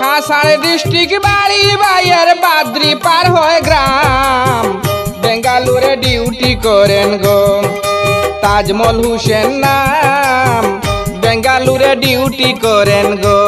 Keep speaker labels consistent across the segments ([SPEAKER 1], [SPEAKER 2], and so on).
[SPEAKER 1] হাসাড় district বাড়ি বাইয়ের বাদ্রি পার হয় গ্রাম, বেঙ্গালুরে ডিউটি করেন গো তাজমল হোসেন নাম, বেঙ্গালুরে ডিউটি করেন গো।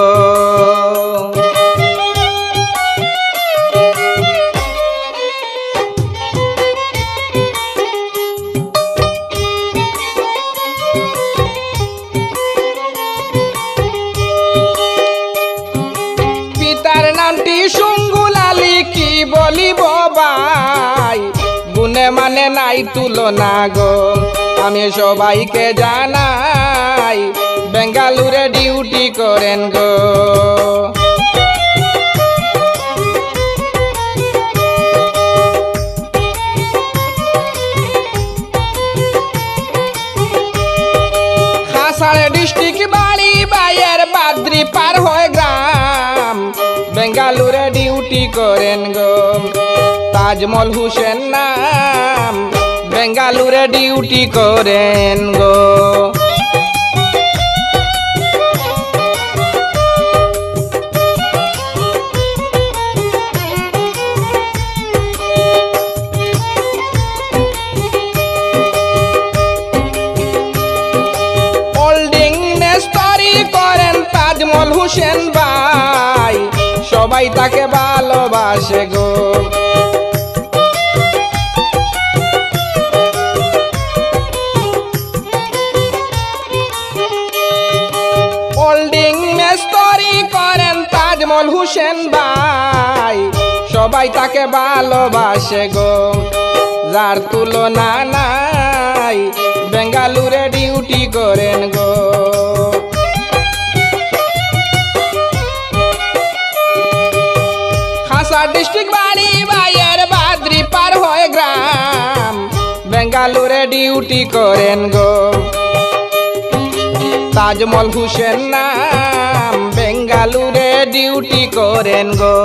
[SPEAKER 1] পিতার নামটি সুঙ্গুল আলী, কি বলিব ভাই, গুণে মানে নাই তুলনা গো। আমি সবাইকে জানাই বেঙ্গালুরে ডিউটি করেন গো। হাসাড় ডিস্ট্রিক্ট বাড়ি বাইয়ের বাদ্রি পার হয় গ্রাম, বেঙ্গালুরে ডিউটি করেন গো তাজমল হোসেন নাম, বেঙ্গালুরে ডিউটি করেন গো। হোল্ডিং নেস্টরি করেন তাজমল হোসেন ভাই, সবাই তাকে ভালোবাসে গো। হোল্ডিং নেস্টরি করেন তাজমল হোসেন ভাই, সবাই তাকে ভালোবাসে গো। যার তুলনা নাই বেঙ্গালুরে ডিউটি করেন গো। হাসাড় ডিস্ট্রিক্ট বাড়ি বাইয়ের বাদ্রি পার হয় গ্রাম, বেঙ্গালুরে ডিউটি করেন গো তাজমল হোসেন নাম, বেঙ্গালুরে ডিউটি করেন গো।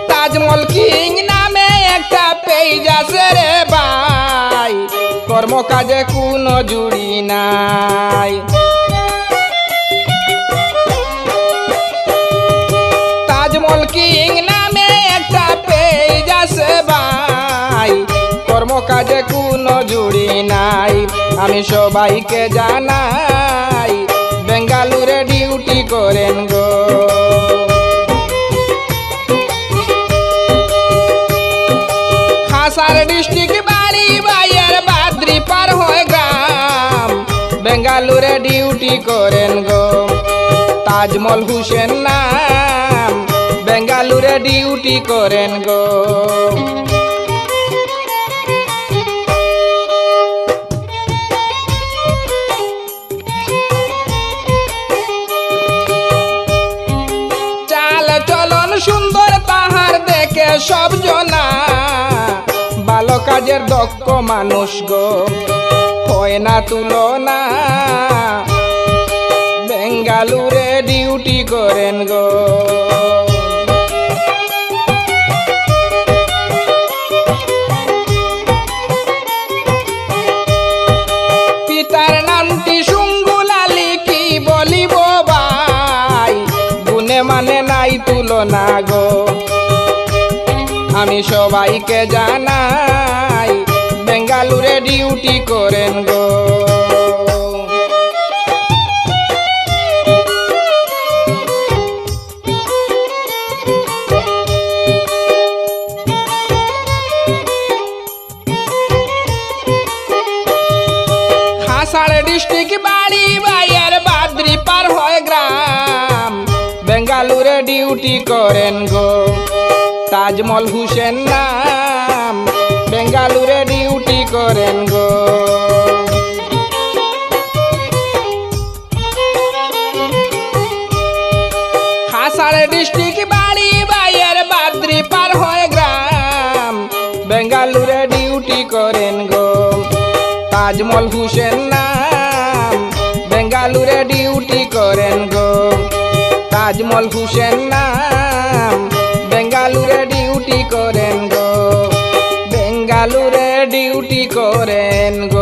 [SPEAKER 1] তাজমল কিং নামে একটা পেজ আছে রে ভাই, কর্মকাজে কোনো জুড়ি নাই। তাজমল কিং নামে একটা পেজ আছে ভাই, কর্মকাজে কোনো জুড়ি নাই। আমি সবাইকে জানাই বেঙ্গালুরে ডিউটি করেন গো। হাসাড় ডিস্ট্রিক্ট বাড়ি বাইয়ের বাদ্রি পার হয় গ্রাম, বেঙ্গালুরে ডিউটি করেন গো তাজমল হোসেন নাম, বেঙ্গালুরে ডিউটি করেন গো। চাল চলন সুন্দর তাহার দেখে সব জনা, ভালো কাজের দক্ষ মানুষ গো হয় না তুলনা, বেঙ্গালুরে ডিউটি করেন গো। পিতার নামটি সুঙ্গুল আলী, কি বলিব ভাই, গুণে মানে নাই তুলনা গো। আমি সবাইকে জানাই বেঙ্গালুরে ডিউটি করেন গো। হাসাড় ডিস্ট্রিক্ট বাড়ি বাইয়ের বাদ্রি পার হয় গ্রাম, বেঙ্গালুরে ডিউটি করেন গো তাজমল হোসেন নাম, বেঙ্গালুরে ডিউটি করেন গো। হাসাড় ডিস্ট্রিক্ট বাড়ি বাইয়ের বাদ্রি পার হয় গ্রাম, বেঙ্গালুরে ডিউটি করেন গো তাজমল হোসেন নাম, বেঙ্গালুরে ডিউটি করেন গো তাজমল হোসেন নাম, ডিউটি করেন গো।